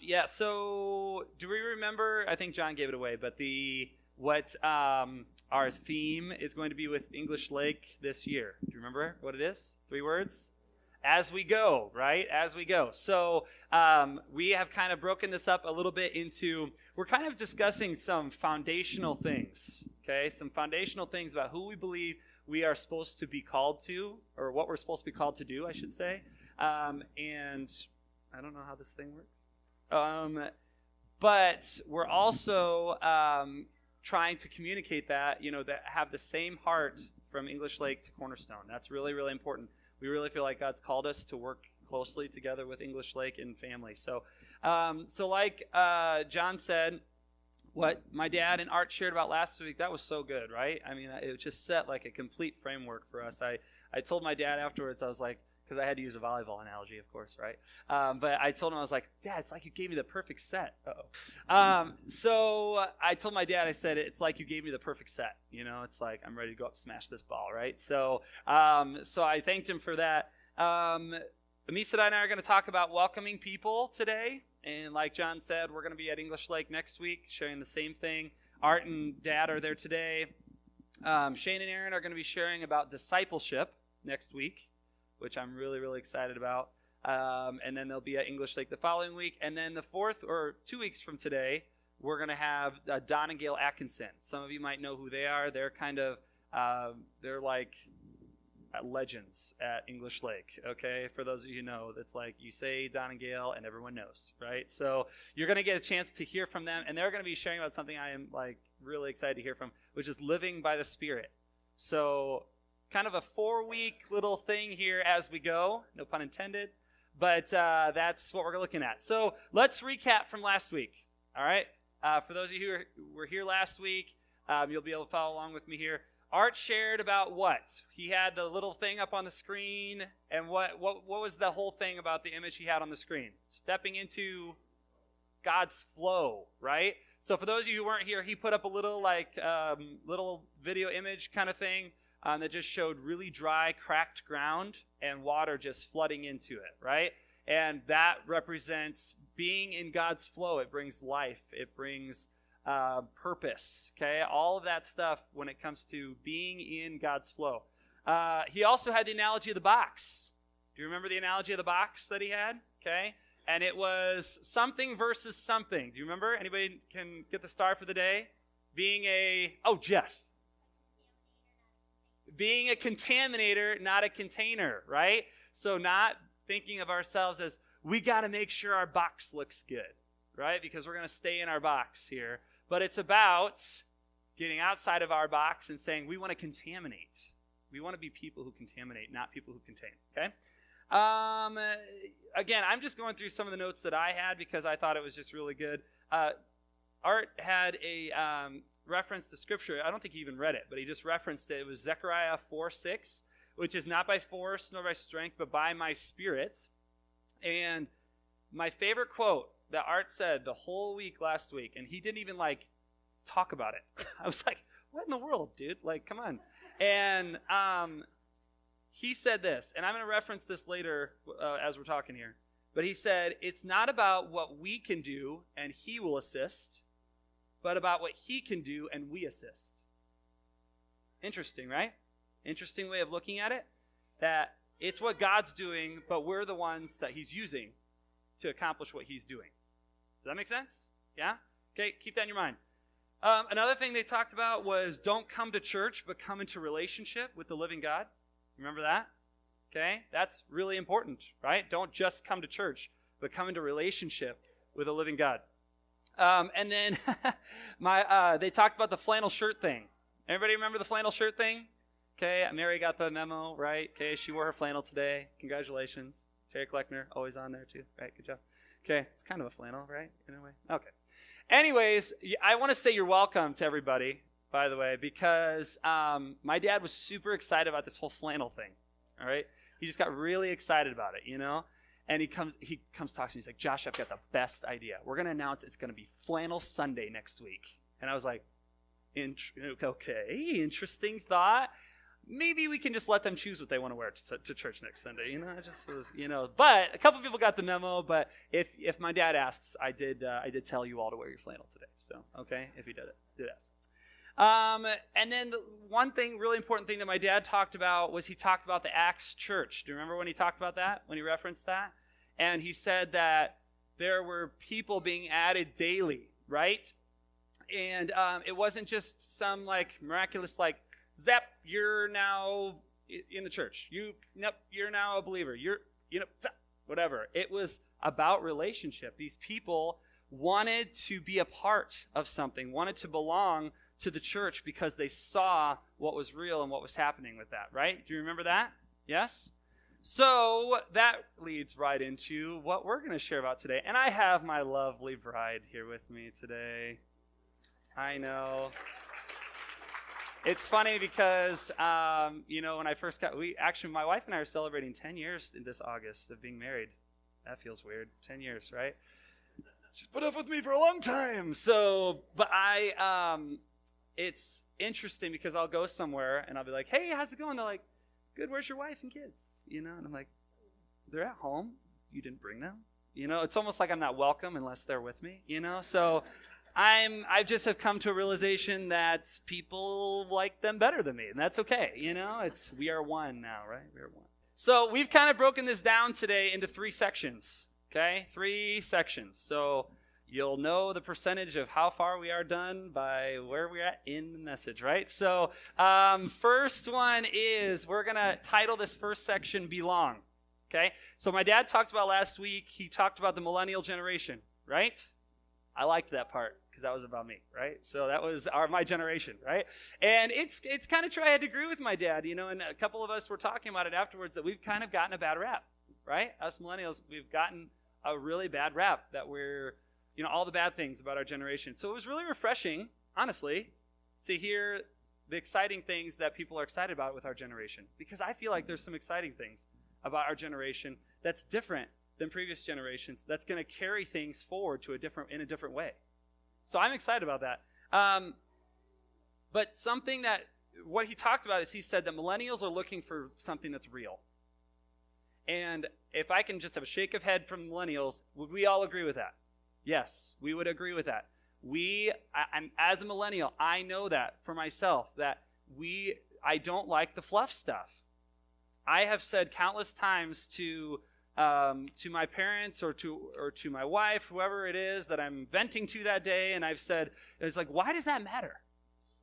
Yeah, so do we remember? I think John gave it away, but what our theme is going to be with English Lake this year. Do you remember what it is? 3 words? As we go, right? As we go. So we have kind of broken this up a little bit into, we're kind of discussing some foundational things, okay? Some foundational things about who we believe we are supposed to be called to, or what we're supposed to be called to do, I should say. And I don't know how this thing works. But we're also trying to communicate that, that have the same heart from English Lake to Cornerstone. That's really, really important. We really feel like God's called us to work closely together with English Lake and family. So like John said, what my dad and Art shared about last week, that was so good, right? I mean, it just set like a complete framework for us. I told my dad afterwards, I was like, because I had to use a volleyball analogy, of course, right? But I told him, I was like, Dad, it's like you gave me the perfect set. So I told my dad, I said, it's like you gave me the perfect set. It's like I'm ready to go up and smash this ball, right? So I thanked him for that. Amisa and I are going to talk about welcoming people today. And like John said, we're going to be at English Lake next week, sharing the same thing. Art and Dad are there today. Shane and Aaron are going to be sharing about discipleship next week, which I'm really, really excited about. And then they'll be at English Lake the following week. And then the 4th, or 2 weeks from today, we're going to have Don and Gail Atkinson. Some of you might know who they are. They're kind of, they're like legends at English Lake, okay? For those of you who know, that's like you say Don and Gail and everyone knows, right? So you're going to get a chance to hear from them. And they're going to be sharing about something I am like really excited to hear from, which is living by the Spirit. So kind of a 4-week little thing here as we go, no pun intended, but that's what we're looking at. So let's recap from last week, all right? For those of you who were here last week, you'll be able to follow along with me here. Art shared about what? He had the little thing up on the screen, and what was the whole thing about the image he had on the screen? Stepping into God's flow, right? So for those of you who weren't here, he put up a little little video image kind of thing that just showed really dry, cracked ground and water just flooding into it, right? And that represents being in God's flow. It brings life. It brings purpose, okay? All of that stuff when it comes to being in God's flow. He also had the analogy of the box. Do you remember the analogy of the box that he had? Okay? And it was something versus something. Do you remember? Anybody can get the star for the day? Being a contaminator, not a container, right? So not thinking of ourselves as, we got to make sure our box looks good, right? Because we're going to stay in our box here. But it's about getting outside of our box and saying, we want to contaminate. We want to be people who contaminate, not people who contain, okay? Again, I'm just going through some of the notes that I had because I thought it was just really good. Art had a reference to Scripture. I don't think he even read it, but he just referenced it. It was Zechariah 4:6, which is not by force nor by strength, but by my Spirit. And my favorite quote that Art said the whole week last week, and he didn't even talk about it. I was like, what in the world, dude? Come on. And he said this, and I'm going to reference this later as we're talking here. But he said, it's not about what we can do and he will assist, but about what he can do and we assist. Interesting, right? Interesting way of looking at it. That it's what God's doing, but we're the ones that he's using to accomplish what he's doing. Does that make sense? Yeah? Okay, keep that in your mind. Another thing they talked about was don't come to church, but come into relationship with the living God. Remember that? Okay, that's really important, right? Don't just come to church, but come into relationship with a living God. And then they talked about the flannel shirt thing. Everybody remember the flannel shirt thing? Okay, Mary got the memo, right? Okay, she wore her flannel today. Congratulations. Terry Kleckner, always on there too. Right, good job. Okay, it's kind of a flannel, right? In a way. Okay. Anyways, I want to say you're welcome to everybody, by the way, because my dad was super excited about this whole flannel thing, all right? He just got really excited about it, And he comes talk to me. He's like, Josh, I've got the best idea. We're going to announce it's going to be Flannel Sunday next week. And I was like, okay, interesting thought. maybe we can just let them choose what they want to wear to church next Sunday. It just was, But a couple people got the memo. But if my dad asks, I did tell you all to wear your flannel today. So okay, if he did ask. And then the one thing, really important thing that my dad talked about was he talked about the Acts church. Do you remember when he talked about that? When he referenced that? And he said that there were people being added daily, right? And it wasn't just some miraculous zap, you're now in the church. You're now a believer. Whatever. It was about relationship. These people wanted to be a part of something, wanted to belong to the church because they saw what was real and what was happening with that, right? Do you remember that? Yes? So that leads right into what we're going to share about today. And I have my lovely bride here with me today. I know. It's funny because, when I first my wife and I are celebrating 10 years in this August of being married. That feels weird. 10 years, right? She's put up with me for a long time. So, but it's interesting because I'll go somewhere and I'll be like, hey, how's it going? They're like, good, where's your wife and kids? And I'm like, they're at home. You didn't bring them? It's almost like I'm not welcome unless they're with me, So I just have come to a realization that people like them better than me, and that's okay, we are one now, right? We are one. So we've kind of broken this down today into 3 sections, okay? 3 sections. So you'll know the percentage of how far we are done by where we're at in the message, right? So first one is we're going to title this first section Belong, okay? So my dad talked about last week, he talked about the millennial generation, right? I liked that part because that was about me, right? So that was my generation, right? And it's kind of true. I had to agree with my dad, and a couple of us were talking about it afterwards that we've kind of gotten a bad rap, right? Us millennials, we've gotten a really bad rap that we're, all the bad things about our generation. So it was really refreshing, honestly, to hear the exciting things that people are excited about with our generation. Because I feel like there's some exciting things about our generation that's different than previous generations, that's going to carry things forward in a different way. So I'm excited about that. But what he talked about is he said that millennials are looking for something that's real. And if I can just have a shake of head from millennials, would we all agree with that? Yes, we would agree with that. I'm as a millennial, I know that for myself, that I don't like the fluff stuff. I have said countless times to my parents or to my wife, whoever it is that I'm venting to that day, and I've said, it's like, why does that matter?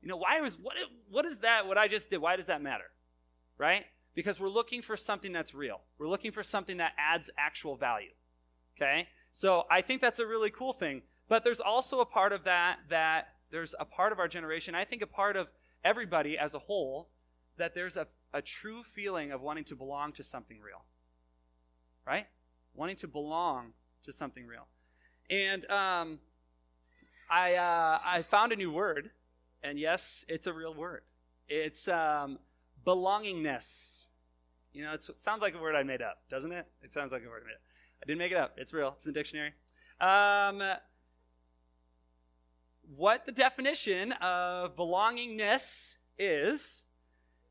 What is that, what I just did, why does that matter? Right? Because we're looking for something that's real. We're looking for something that adds actual value. Okay? So I think that's a really cool thing. But there's also a part of that there's a part of our generation, I think a part of everybody as a whole, that there's a true feeling of wanting to belong to something real. Right? Wanting to belong to something real. And I found a new word, and yes, it's a real word. It's belongingness. It sounds like a word I made up, doesn't it? It sounds like a word I made up. I didn't make it up. It's real. It's in the dictionary. What the definition of belongingness is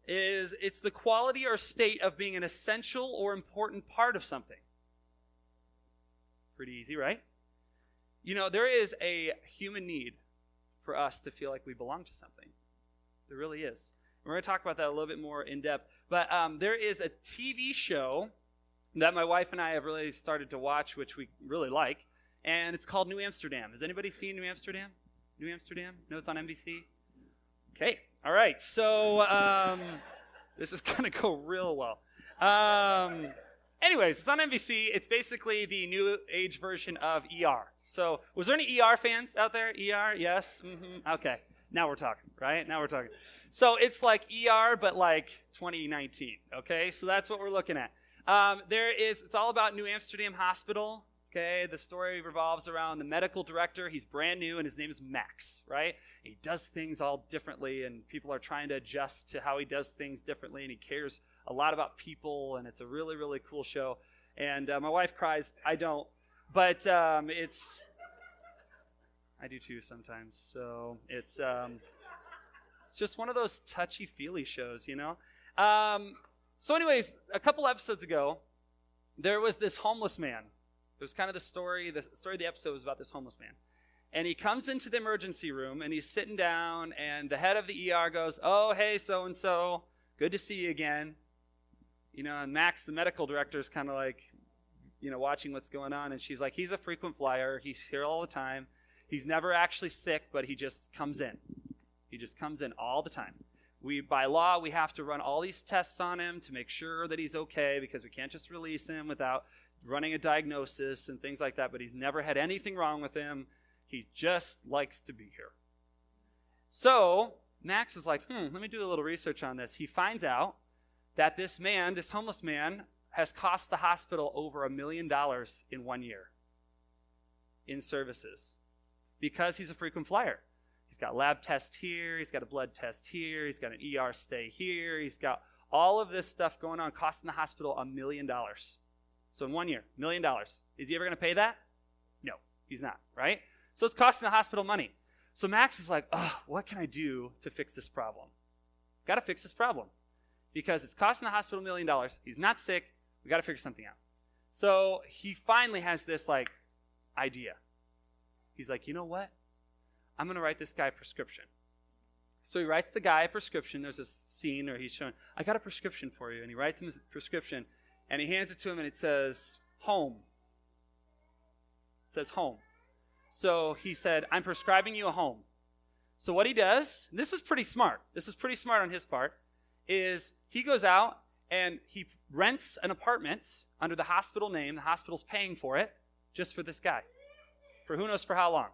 it's the quality or state of being an essential or important part of something. Pretty easy, right? There is a human need for us to feel like we belong to something. There really is. We're going to talk about that a little bit more in depth. But there is a TV show that my wife and I have really started to watch, which we really like, and it's called New Amsterdam. Has anybody seen New Amsterdam? New Amsterdam? No, it's on NBC? Okay. All right. So this is going to go real well. Anyways, it's on NBC. It's basically the new age version of ER. So was there any ER fans out there? ER? Yes? Mm-hmm. Okay. Now we're talking, right? Now we're talking. So it's like ER, but like 2019. Okay? So that's what we're looking at. It's all about New Amsterdam Hospital. Okay, the story revolves around the medical director. He's brand new, and his name is Max, right? He does things all differently, and people are trying to adjust to how he does things differently, and he cares a lot about people, and it's a really, really cool show. And my wife cries. I don't. But I do too sometimes. So it's just one of those touchy-feely shows, So anyways, a couple episodes ago, there was this homeless man. It was kind of the story of the episode was about this homeless man. And he comes into the emergency room, and he's sitting down, and the head of the ER goes, "Oh, hey, so-and-so, good to see you again." And Max, the medical director, is kind of like, watching what's going on. And she's like, "He's a frequent flyer. He's here all the time. He's never actually sick, but he just comes in. He just comes in all the time. By law, we have to run all these tests on him to make sure that he's okay, because we can't just release him without running a diagnosis and things like that. But he's never had anything wrong with him. He just likes to be here." So Max is like, let me do a little research on this. He finds out that this homeless man, has cost the hospital over $1 million in 1 year in services because he's a frequent flyer. He's got lab tests here. He's got a blood test here. He's got an ER stay here. He's got all of this stuff going on, costing the hospital $1 million. So in 1 year, $1 million. Is he ever going to pay that? No, he's not, right? So it's costing the hospital money. So Max is like, what can I do to fix this problem? Got to fix this problem because it's costing the hospital $1 million. He's not sick. We got to figure something out. So he finally has this idea. He's like, you know what? I'm going to write this guy a prescription. So he writes the guy a prescription. There's a scene where he's showing, "I got a prescription for you." And he writes him his prescription, and he hands it to him, and it says, "Home." It says, "Home." So he said, "I'm prescribing you a home." So what he does, this is pretty smart. This is pretty smart on his part, is he goes out and he rents an apartment under the hospital name. The hospital's paying for it just for this guy. For who knows for how long.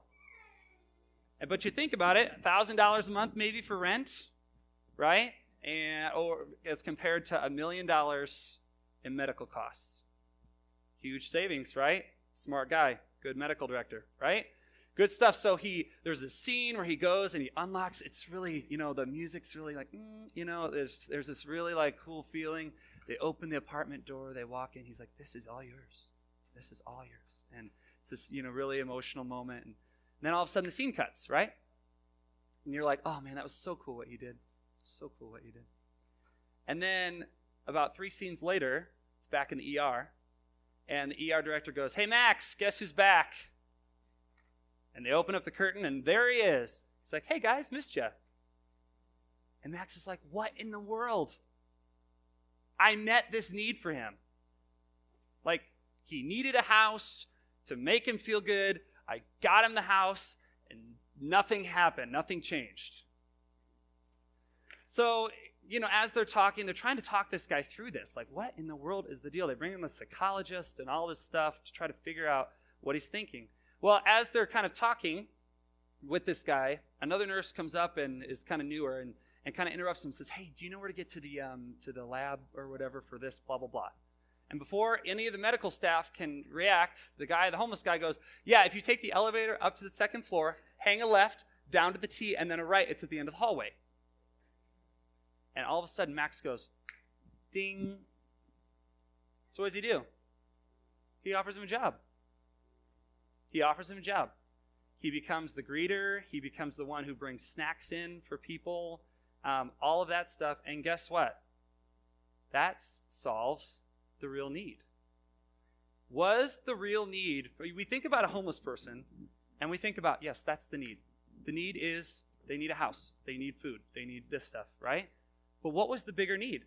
But you think about it, $1,000 a month maybe for rent, right? Or as compared to $1 million in medical costs. Huge savings, right? Smart guy, good medical director, right? Good stuff. So there's a scene where he goes and he unlocks. It's really, the music's really there's this really cool feeling. They open the apartment door, they walk in. He's like, "This is all yours. This is all yours." And it's this, really emotional moment. And then all of a sudden the scene cuts, right? And you're like, "Oh man, that was so cool what he did. So cool what he did." And then about 3 scenes later, it's back in the ER. And the ER director goes, "Hey Max, guess who's back?" And they open up the curtain, and there he is. He's like, "Hey guys, missed ya." And Max is like, "What in the world? I met this need for him. He needed a house to make him feel good. I got him the house, and nothing happened. Nothing changed." So, as they're talking, they're trying to talk this guy through this. What in the world is the deal? They bring in the psychologist and all this stuff to try to figure out what he's thinking. Well, as they're kind of talking with this guy, another nurse comes up and is kind of newer and kind of interrupts him and says, "Hey, do you know where to get to the lab or whatever for this, blah, blah, blah?" And before any of the medical staff can react, the homeless guy goes, "Yeah, if you take the elevator up to the 2nd floor, hang a left, down to the T, and then a right, it's at the end of the hallway." And all of a sudden, Max goes, ding. So what does he do? He offers him a job. He becomes the greeter. He becomes the one who brings snacks in for people, all of that stuff. And guess what? That solves the real need. Was the real need, we think about a homeless person, and we think about, yes, that's the need. The need is they need a house. They need food. They need this stuff, right? But what was the bigger need?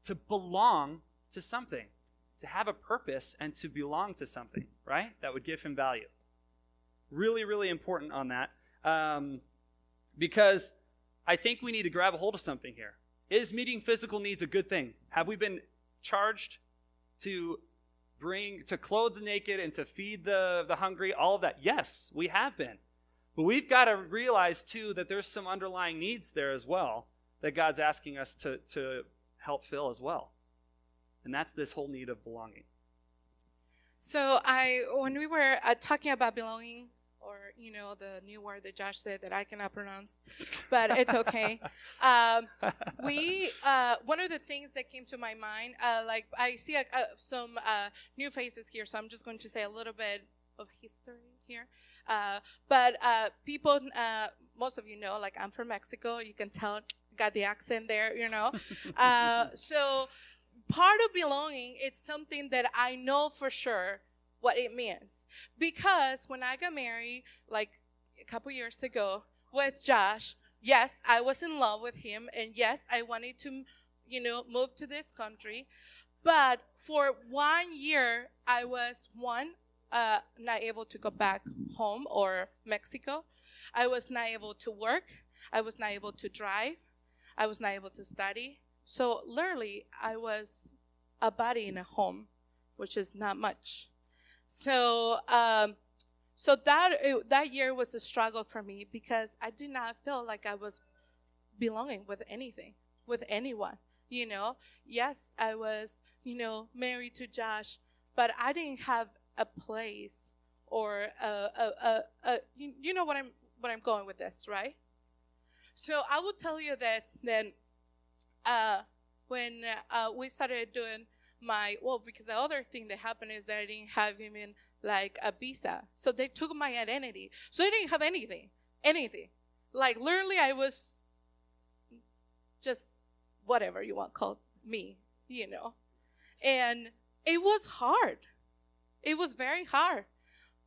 To belong to something. To have a purpose and to belong to something, right? That would give him value. Really, really important on that. Because I think we need to grab a hold of something here. Is meeting physical needs a good thing? Have we been charged to clothe the naked and to feed the hungry? All of that. Yes, we have been. But we've got to realize, too, that there's some underlying needs there as well that God's asking us to help fill as well. And that's this whole need of belonging. So when we were talking about belonging, or the new word that Josh said that I cannot pronounce, but it's okay. One of the things that came to my mind, I see some new faces here, so I'm just going to say a little bit of history here. But people, most of you know, I'm from Mexico. You can tell got the accent there, So part of belonging, it's something that I know for sure what it means. Because when I got married, like a couple years ago with Josh, yes, I was in love with him. And yes, I wanted to, move to this country. But for 1 year, I was, not able to go back home or Mexico. I was not able to work. I was not able to drive. I was not able to study. So literally, I was a body in a home, which is not much. So, that year was a struggle for me because I did not feel like I was belonging with anything, with anyone. Yes, I was, married to Josh, but I didn't have a place or you know what I'm going with this, right? So I will tell you this then. When we started doing because the other thing that happened is that I didn't have even like a visa. So they took my identity. So I didn't have anything. Like literally I was just whatever you want to call me, And it was hard. It was very hard.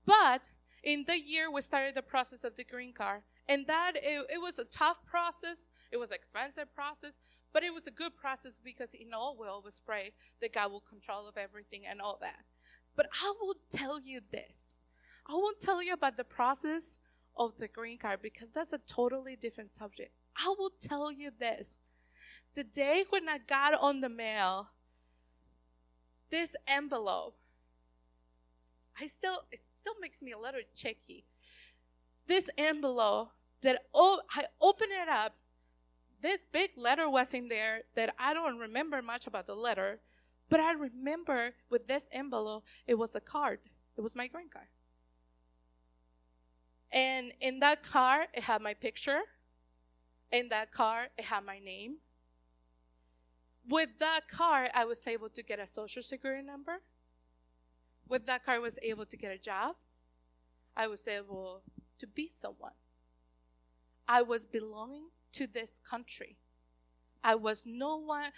But in the year we started the process of the green card. And that it was a tough process. It was an expensive process. But it was a good process because in all we always pray that God will control of everything and all that. But I will tell you this. I won't tell you about the process of the green card because that's a totally different subject. I will tell you this. The day when I got on the mail, this envelope, it still makes me a little shaky. This envelope that I opened it up, this big letter was in there that I don't remember much about the letter, but I remember with this envelope, it was a card. It was my green card. And in that card, it had my picture. In that card, it had my name. With that card, I was able to get a social security number. With that card, I was able to get a job. I was able to be someone. I was belonging to this country. I was no one,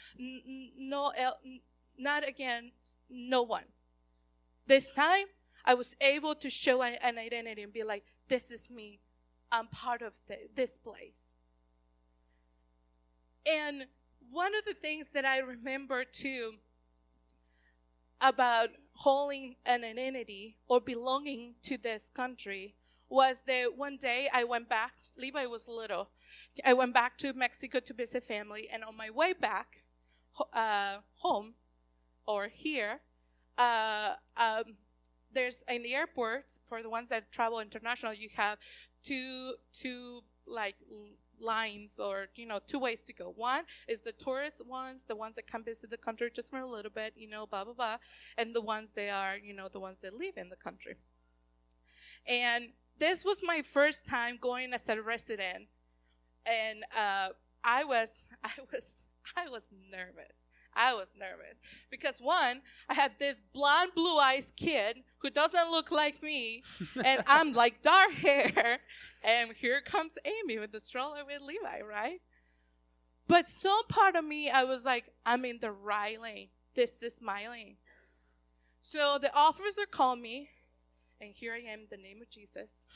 not again, no one. This time, I was able to show an identity and be like, this is me. I'm part of this place. And one of the things that I remember too about holding an identity or belonging to this country was that one day I went back. Levi was little. I went back to Mexico to visit family, and on my way back home or here, there's in the airport for the ones that travel international, you have two like lines or two ways to go. One is the tourist ones, the ones that come visit the country just for a little bit, blah blah blah, and the ones that are the ones that live in the country. And this was my first time going as a resident. And I was nervous. I was nervous because one, I had this blonde, blue-eyed kid who doesn't look like me, and I'm like dark hair, and here comes Amy with the stroller with Levi, right? But some part of me, I was like, I'm in the right lane. This is my lane. So the officer called me, and here I am in the name of Jesus.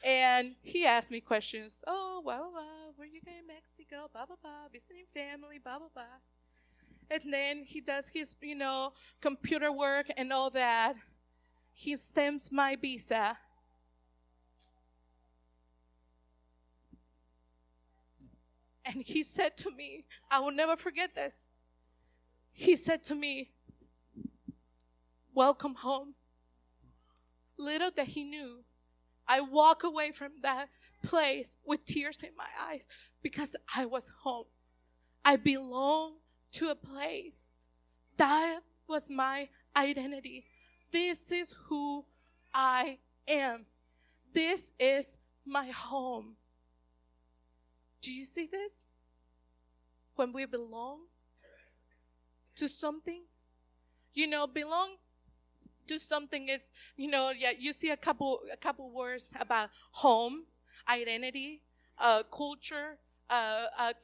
And he asked me questions. Oh, blah, blah, blah. Where you going to Mexico? Blah, blah, blah. Visiting family, blah, blah, blah. And then he does his, computer work and all that. He stamps my visa. And he said to me, I will never forget this. He said to me, welcome home. Little that he knew, I walk away from that place with tears in my eyes because I was home. I belong to a place. That was my identity. This is who I am. This is my home. Do you see this? When we belong to something, belong to something is, you see a couple words about home, identity, culture,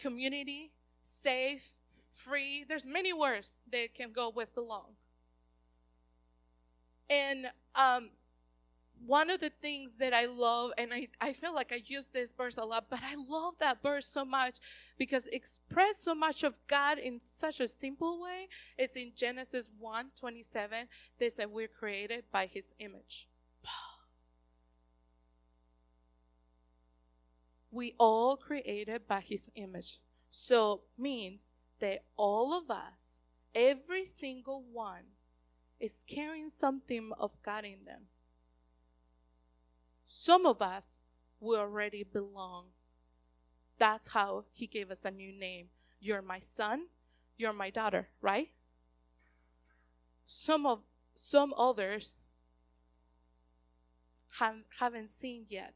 community, safe, free. There's many words that can go with belong. And one of the things that I love, and I feel like I use this verse a lot, but I love that verse so much because it expresses so much of God in such a simple way. It's in Genesis 1:27. They said we're created by his image. We all created by his image. So means that all of us, every single one, is carrying something of God in them. Some of us, we already belong. That's how he gave us a new name. You're my son, you're my daughter, right? Some others haven't seen yet.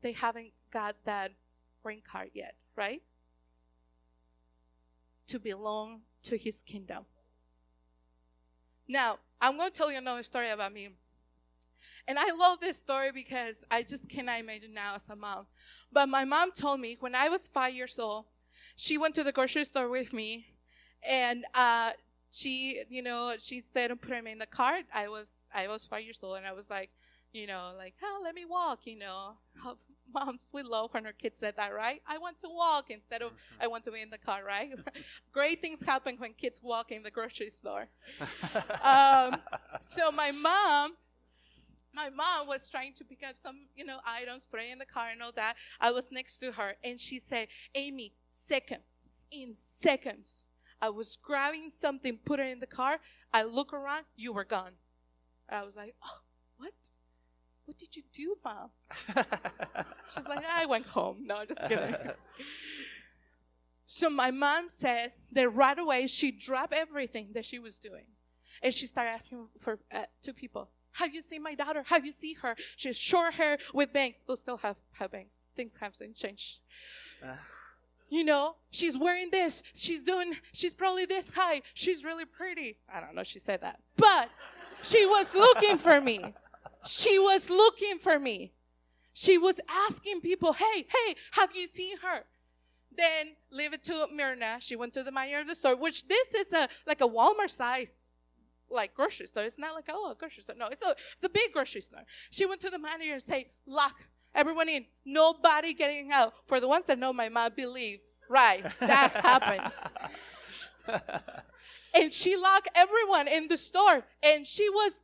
They haven't got that green card yet, right? To belong to his kingdom. Now, I'm going to tell you another story about me. And I love this story because I just cannot imagine now as a mom. But my mom told me when I was 5 years old, she went to the grocery store with me, and she said to put him in the cart. I was 5 years old, and I was like, oh, let me walk, Moms, we love when our kids said that, right? I want to walk instead of I want to be in the car, right? Great things happen when kids walk in the grocery store. So my mom was trying to pick up some, items, put it in the car and all that. I was next to her, and she said, Amy, in seconds, I was grabbing something, put it in the car. I look around, you were gone. I was like, oh, what? What did you do, Mom? She's like, I went home. No, just kidding. So my mom said that right away she dropped everything that she was doing. And she started asking for two people. Have you seen my daughter? Have you seen her? She has short hair with bangs. They'll still have bangs. Things haven't changed. She's wearing this. She's probably this high. She's really pretty. I don't know, she said that. But she was looking for me. She was looking for me. She was asking people, hey, have you seen her? Then leave it to Myrna. She went to the manager of the store, which this is like a Walmart size, like grocery store. It's not like, a grocery store. No, it's a big grocery store. She went to the manager and said, lock everyone in. Nobody getting out. For the ones that know my mom, believe, right, that happens. And she locked everyone in the store, and she was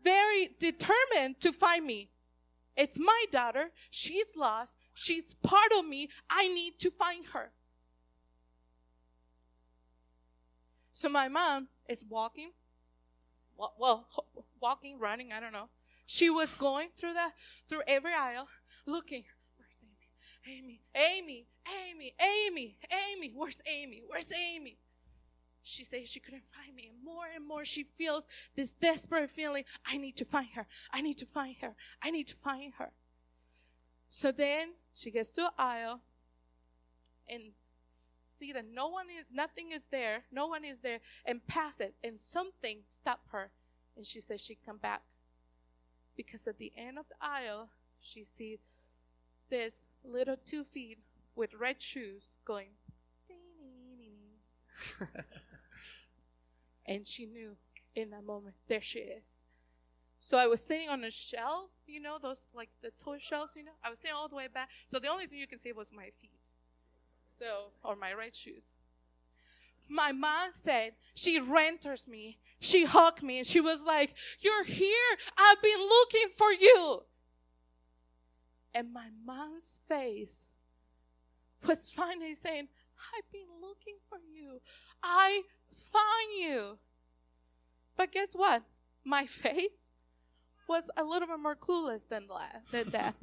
very determined to find me. It's my daughter. She's lost. She's part of me. I need to find her. So my mom is walking, running, I don't know. She was going through every aisle, looking. Where's Amy? Amy, where's Amy? Where's Amy? She said she couldn't find me. And more she feels this desperate feeling. I need to find her. I need to find her. I need to find her. So then she gets to an aisle and see that nothing is there. No one is there, and pass it. And something stopped her. And she said she'd come back. Because at the end of the aisle, she sees this little 2 feet with red shoes going. And she knew in that moment, there she is. So I was sitting on a shelf, those like the toy shelves, I was sitting all the way back. So the only thing you can see was my feet. Or my red shoes. My mom said she ran towards me. She hugged me and she was like, you're here. I've been looking for you. And my mom's face was finally saying, I've been looking for you. I found you. But guess what? My face was a little bit more clueless than that.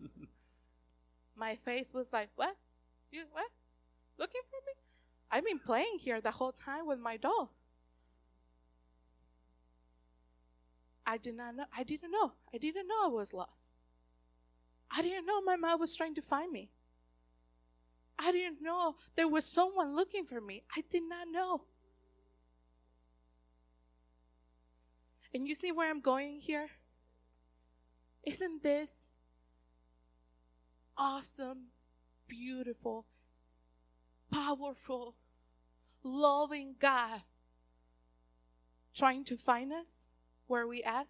My face was like, what? You what? Looking for me? I've been playing here the whole time with my doll. I didn't know I was lost. I didn't know my mom was trying to find me. I didn't know there was someone looking for me. I did not know. And you see where I'm going here? Isn't this awesome beautiful, powerful, loving God trying to find us where we at?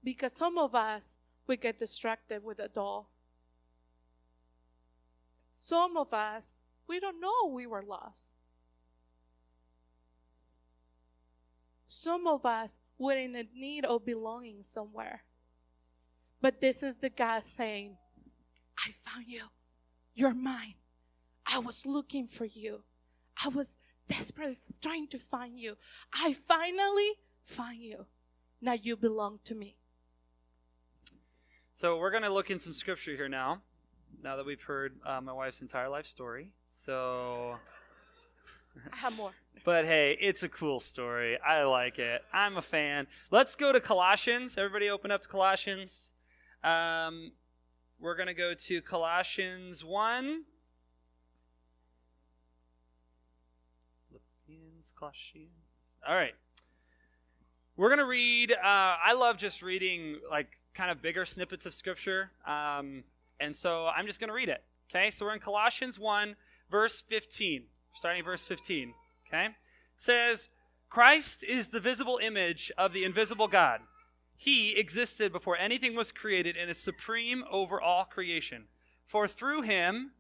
Because some of us, we get distracted with a doll. Some of us, we don't know we were lost. Some of us, we're in a need of belonging somewhere. But this is the God saying, I found you. You're mine. I was looking for you. I was desperately trying to find you. I finally find you. Now you belong to me. So we're going to look in some scripture here now that we've heard my wife's entire life story. So, I have more. But hey, it's a cool story. I like it. I'm a fan. Let's go to Colossians. Everybody open up to Colossians. We're going to go to Colossians 1. Colossians. All right. We're going to read, I love just reading like kind of bigger snippets of scripture. And so I'm just going to read it. Okay. So we're in Colossians 1, verse 15, starting at verse 15. Okay. It says, Christ is the visible image of the invisible God. He existed before anything was created and is supreme over all creation. For through him,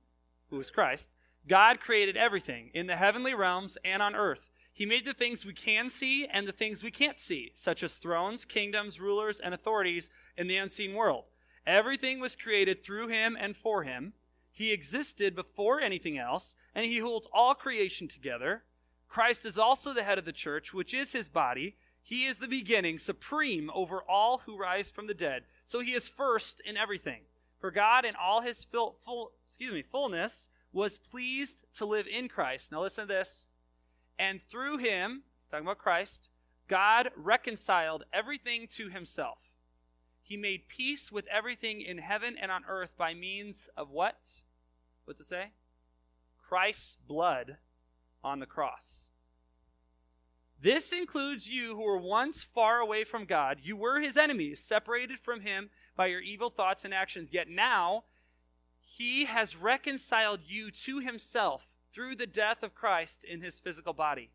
who is Christ, God created everything in the heavenly realms and on earth. He made the things we can see and the things we can't see, such as thrones, kingdoms, rulers, and authorities in the unseen world. Everything was created through him and for him. He existed before anything else, and he holds all creation together. Christ is also the head of the church, which is his body. He is the beginning, supreme over all who rise from the dead. So he is first in everything. For God in all his fullness was pleased to live in Christ. Now listen to this. And through him, he's talking about Christ, God reconciled everything to himself. He made peace with everything in heaven and on earth by means of what? What's it say? Christ's blood on the cross. This includes you who were once far away from God. You were his enemies, separated from him by your evil thoughts and actions. Yet now, he has reconciled you to himself through the death of Christ in his physical body.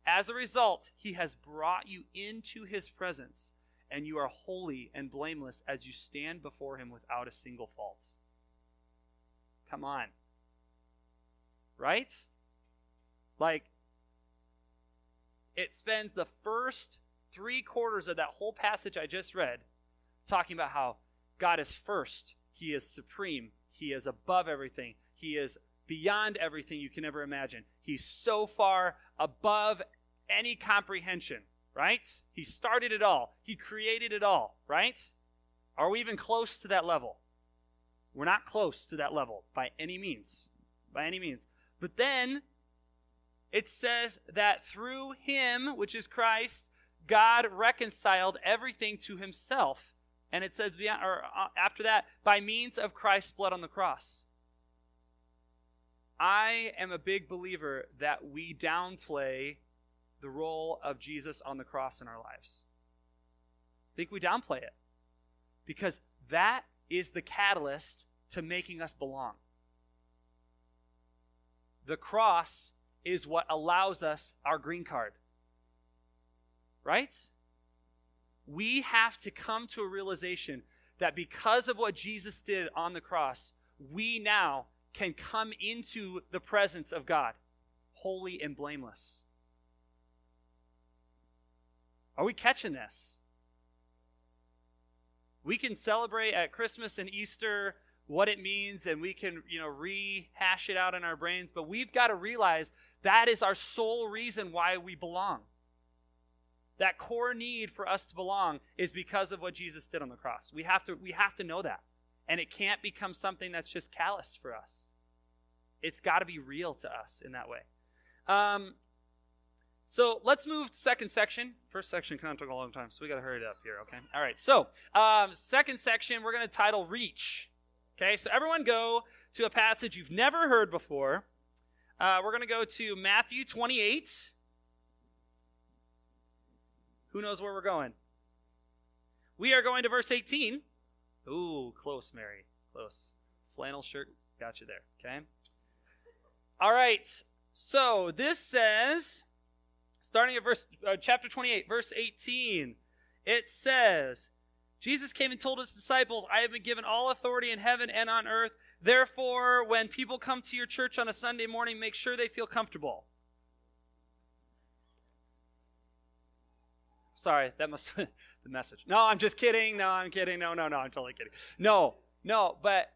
As a result, he has brought you into his presence, and you are holy and blameless as you stand before him without a single fault. Come on. Right? Like, it spends the first 3/4 of that whole passage I just read talking about how God is first. He is supreme. He is above everything. He is beyond everything you can ever imagine. He's so far above any comprehension, right? He started it all. He created it all, right? Are we even close to that level? We're not close to that level by any means. By any means. But then it says that through him, which is Christ, God reconciled everything to himself. And it says after that, by means of Christ's blood on the cross. I am a big believer that we downplay the role of Jesus on the cross in our lives. I think we downplay it because that is the catalyst to making us belong. The cross is what allows us our green card. Right? We have to come to a realization that because of what Jesus did on the cross, we now can come into the presence of God, holy and blameless. Are we catching this? We can celebrate at Christmas and Easter what it means, and we can, rehash it out in our brains, but we've got to realize that is our sole reason why we belong. That core need for us to belong is because of what Jesus did on the cross. We have to know that. And it can't become something that's just calloused for us. It's got to be real to us in that way. So let's move to second section. First section kind of took a long time, so we got to hurry it up here, okay? All right, so second section we're going to title Reach. Okay, so everyone go to a passage you've never heard before. We're going to go to Matthew 28. Who knows where we're going? We are going to verse 18. Ooh, close, Mary. Close. flannel shirt got you there, okay? All right, so this says, starting at chapter 28, verse 18, it says, Jesus came and told his disciples, I have been given all authority in heaven and on earth. Therefore, when people come to your church on a Sunday morning, make sure they feel comfortable. Sorry, that must have been the message. No, I'm just kidding. No, I'm kidding. No, I'm totally kidding. No, but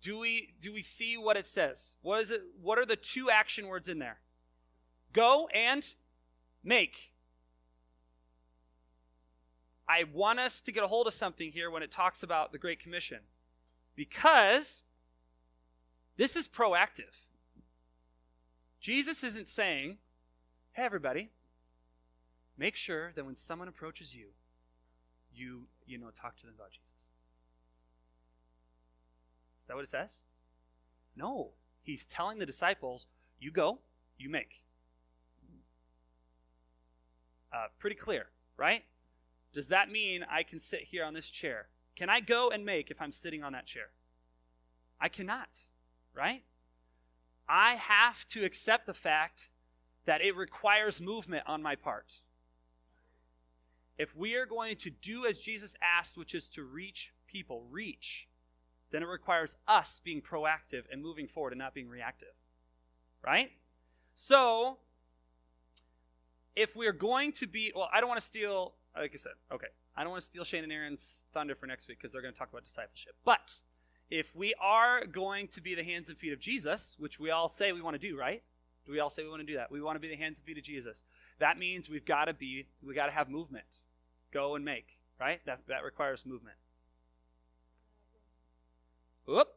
do we see what it says? What is it? What are the two action words in there? Go and make. I want us to get a hold of something here when it talks about the Great Commission, because this is proactive. Jesus isn't saying, hey, everybody, make sure that when someone approaches you, you talk to them about Jesus. Is that what it says? No. He's telling the disciples, you go, you make. Pretty clear, right? Does that mean I can sit here on this chair? Can I go and make if I'm sitting on that chair? I cannot, right? I have to accept the fact that it requires movement on my part. If we are going to do as Jesus asked, which is to reach people, then it requires us being proactive and moving forward and not being reactive, right? So, if we're going to be, I don't want to steal, like I said, okay, I don't want to steal Shane and Aaron's thunder for next week because they're going to talk about discipleship. But if we are going to be the hands and feet of Jesus, which we all say we want to do, right? Do we all say we want to do that? We want to be the hands and feet of Jesus. That means we got to have movement. Go and make, right? That requires movement. Whoop.